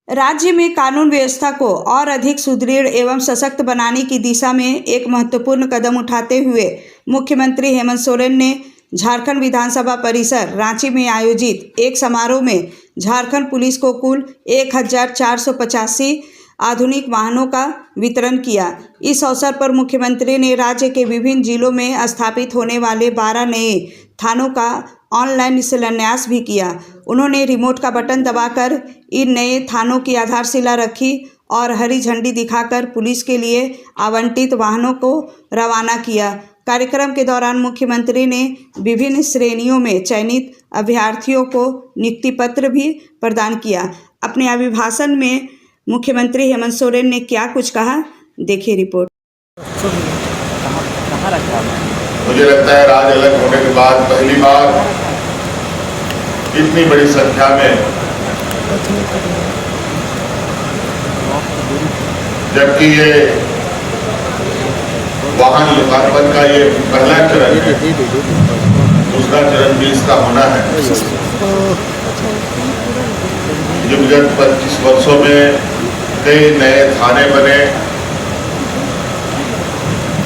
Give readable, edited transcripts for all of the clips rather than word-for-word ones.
राज्य में कानून व्यवस्था को और अधिक सुदृढ़ एवं सशक्त बनाने की दिशा में एक महत्वपूर्ण कदम उठाते हुए मुख्यमंत्री हेमंत सोरेन ने झारखंड विधानसभा परिसर रांची में आयोजित एक समारोह में झारखंड पुलिस को कुल 1485 आधुनिक वाहनों का वितरण किया। इस अवसर पर मुख्यमंत्री ने राज्य के विभिन्न जिलों में स्थापित होने वाले 12 नए थानों का ऑनलाइन शिलान्यास भी किया। उन्होंने रिमोट का बटन दबाकर इन नए थानों की आधारशिला रखी और हरी झंडी दिखाकर पुलिस के लिए आवंटित वाहनों को रवाना किया। कार्यक्रम के दौरान मुख्यमंत्री ने विभिन्न श्रेणियों में चयनित अभ्यर्थियों को नियुक्ति पत्र भी प्रदान किया। अपने अभिभाषण में मुख्यमंत्री हेमंत सोरेन ने क्या कुछ कहा, देखिए रिपोर्ट। मुझे लगता है राज्य अलग होने के बाद पहली बार इतनी बड़ी संख्या में, जबकि ये वाहन लोकार्पण का ये पहला चरण है, दूसरा चरण भी इसका होना है। जो विगत 25 वर्षों में कई नए थाने बने,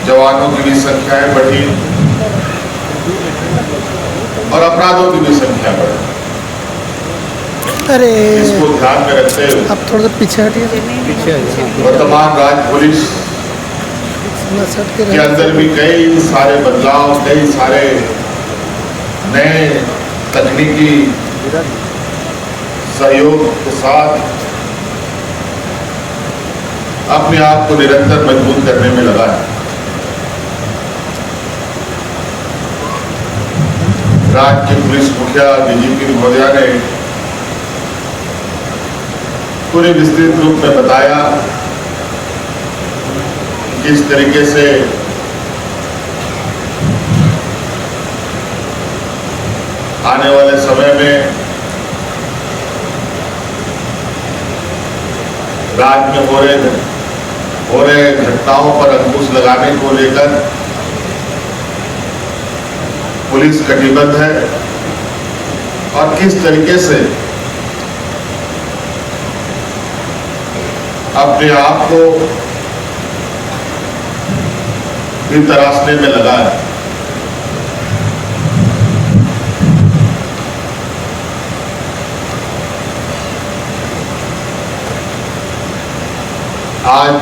जवानों की भी संख्याएं बढ़ी और अपराधों की भी संख्या बढ़ी। अरे इसको ध्यान में रखते हुए आप थोड़ा सा पीछे हटिए। वर्तमान राज्य पुलिस के अंदर भी कई सारे बदलाव, कई सारे नए तकनीकी सहयोग के साथ अपने आप को निरंतर मजबूत करने में लगा है। राज्य के पुलिस मुखिया डीजीपी महोदया ने पूरे विस्तृत रूप में बताया किस तरीके से आने वाले समय में राज्य में हो रहे घटनाओं पर अंकुश लगाने को लेकर पुलिस कटिबद्ध है और किस तरीके से अपने आप को भी तराशने में लगा है। आज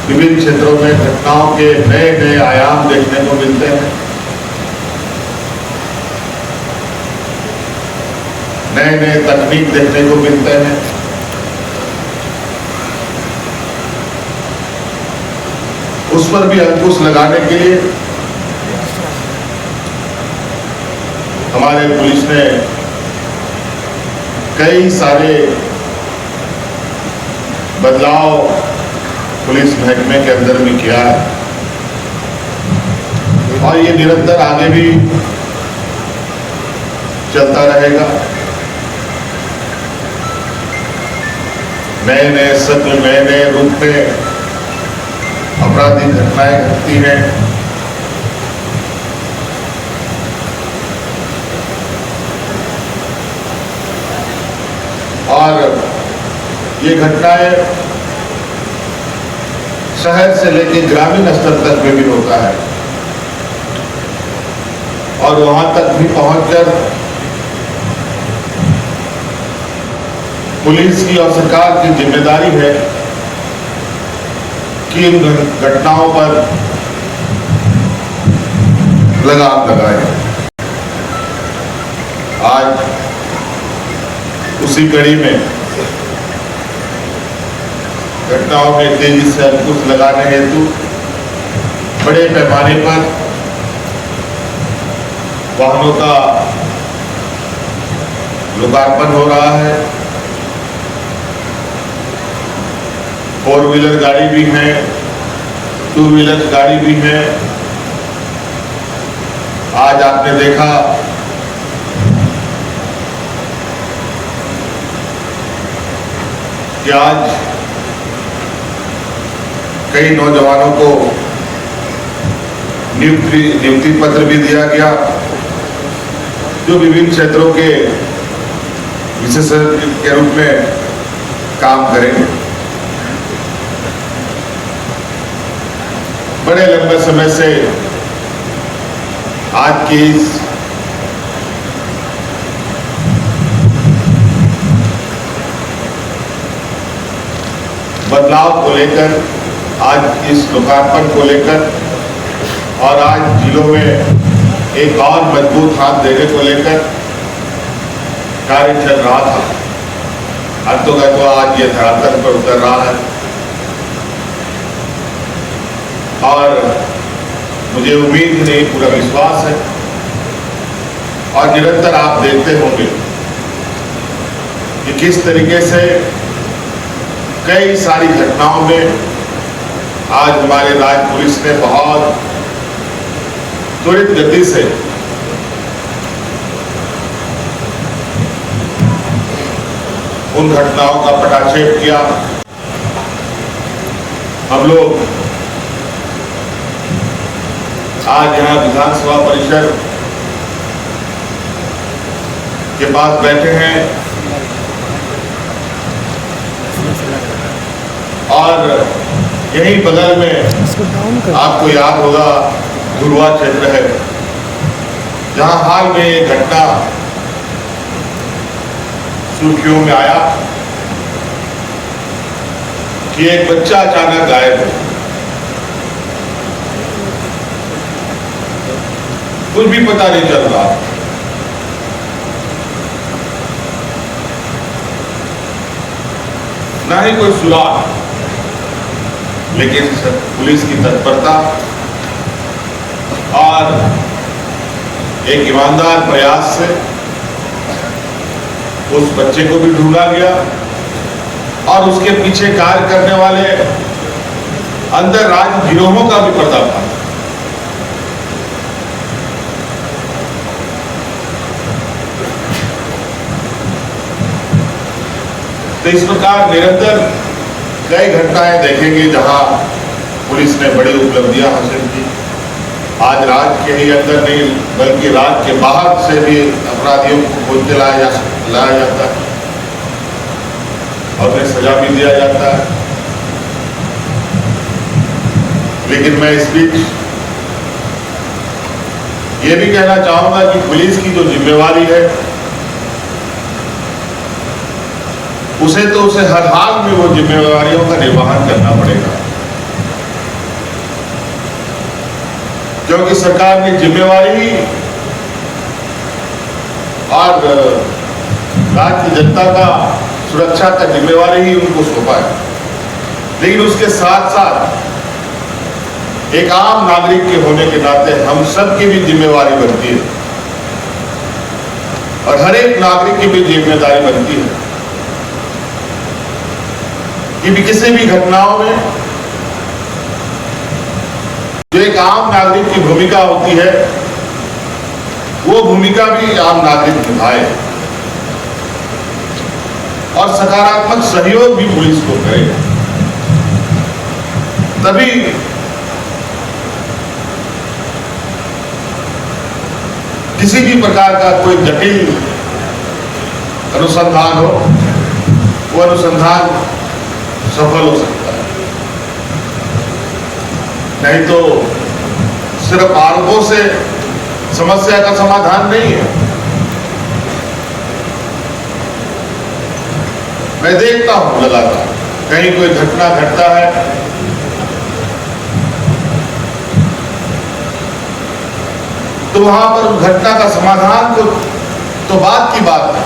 विभिन्न क्षेत्रों में घटनाओं के नए नए आयाम देखने को मिलते हैं, नए नए तकनीक देखने को मिलते हैं। उस पर भी अंकुश लगाने के लिए हमारे पुलिस ने कई सारे बदलाव पुलिस महकमे के अंदर भी किया है और ये निरंतर आगे भी चलता रहेगा। नए नए शक्ल, नए नए रूप में आपराधिक घटनाएं घटती हैं। और ये घटनाएं शहर से लेकर ग्रामीण स्तर तक में भी होता है और वहां तक भी पहुंचकर पुलिस की और सरकार की जिम्मेदारी है कि इन घटनाओं पर लगाम लगाए। आज उसी कड़ी में घटनाओं में तेजी से अंकुश लगाने हेतु बड़े पैमाने पर वाहनों का लोकार्पण हो रहा है। 4 व्हीलर गाड़ी भी है, 2 व्हीलर गाड़ी भी है। आज आपने देखा कि आज कई नौजवानों को नियुक्ति पत्र भी दिया गया जो विभिन्न क्षेत्रों के विशेषज्ञ के रूप में काम करेंगे। बड़े लंबे समय से आज की इस बदलाव को लेकर, आज इस लोकार्पण को लेकर और आज जिलों में एक और मजबूत हाथ देने को लेकर कार्य चल रहा था। तो आज ये धरातल पर उतर रहा है और मुझे उम्मीद ही नहीं, पूरा विश्वास है। और निरंतर आप देखते होंगे कि किस तरीके से कई सारी घटनाओं में आज हमारे राज्य पुलिस ने बहुत त्वरित गति से उन घटनाओं का पटाक्षेप किया। हम लोग आज यहाँ विधानसभा परिसर के पास बैठे हैं और यहीं बगल में आपको याद होगा धुरवा क्षेत्र है, जहां हाल में एक घटना सुर्खियों में आया कि एक बच्चा अचानक गायब है। कुछ भी पता नहीं चल रहा। ना ही कोई सुराग, लेकिन पुलिस की तत्परता और एक ईमानदार प्रयास से उस बच्चे को भी ढूंढा गया और उसके पीछे कार्य करने वाले अंतर राज्य गिरोहों का भी पर्दाफाश। तो इस प्रकार निरंतर कई घटनाएं देखेंगे जहां पुलिस ने बड़ी उपलब्धियां हासिल की। आज राज्य के ही अंदर नहीं बल्कि राज्य के बाहर से भी अपराधियों को खोज के लाया जाता है और उन्हें सजा भी दिया जाता है। लेकिन मैं इस बीच ये भी कहना चाहूंगा कि पुलिस की जो जिम्मेवारी है उसे हर हाल में वो जिम्मेवारियों का निर्वहन करना पड़ेगा, क्योंकि सरकार ने जिम्मेवारी और राज्य की जनता का सुरक्षा का जिम्मेवारी ही उनको सौंपा है। लेकिन उसके साथ साथ एक आम नागरिक के होने के नाते हम सब की भी जिम्मेवारी बनती है और हर एक नागरिक की भी जिम्मेदारी बनती है कि किसी भी घटनाओं में जो एक आम नागरिक की भूमिका होती है वो भूमिका भी आम नागरिक निभाए और सकारात्मक सहयोग भी पुलिस को करे, तभी किसी भी प्रकार का कोई जटिल अनुसंधान हो वो अनुसंधान सफल हो सकता है। नहीं तो सिर्फ आरोपों से समस्या का समाधान नहीं है। मैं देखता हूं लगातार कहीं कोई घटना घटता है तो वहां पर उस घटना का समाधान तो बात की बात है,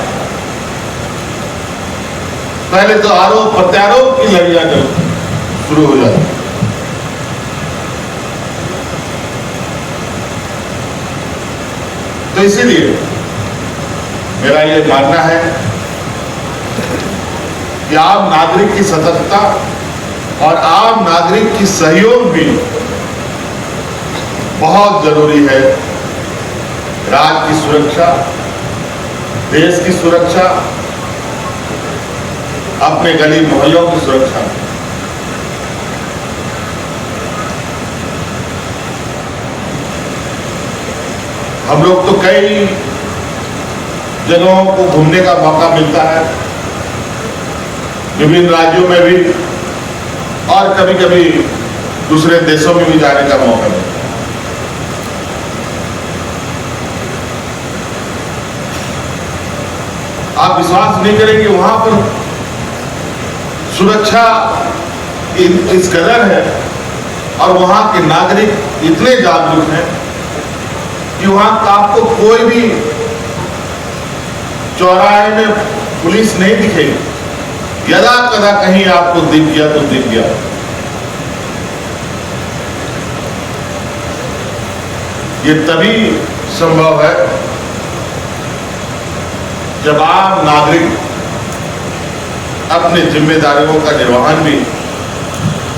पहले तो आरोप प्रत्यारोप की लड़ियां शुरू हो जाती। तो इसीलिए मेरा ये मानना है कि आम नागरिक की सतर्कता और आम नागरिक की सहयोग भी बहुत जरूरी है। राज्य की सुरक्षा, देश की सुरक्षा, अपने गली मोहल्लों की सुरक्षा। हम लोग तो कई जगहों को घूमने का मौका मिलता है, विभिन्न राज्यों में भी और कभी कभी दूसरे देशों में भी जाने का मौका मिलता है। आप विश्वास नहीं करेंगे, वहां पर सुरक्षा इस कदर है और वहां के नागरिक इतने जागरूक हैं कि वहां का आपको कोई भी चौराहे में पुलिस नहीं दिखेगी। यदा कदा कहीं आपको दिख गया तो दिख गया। ये तभी संभव है जब आम नागरिक अपनी जिम्मेदारियों का निर्वहन भी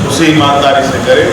उसी ईमानदारी से करे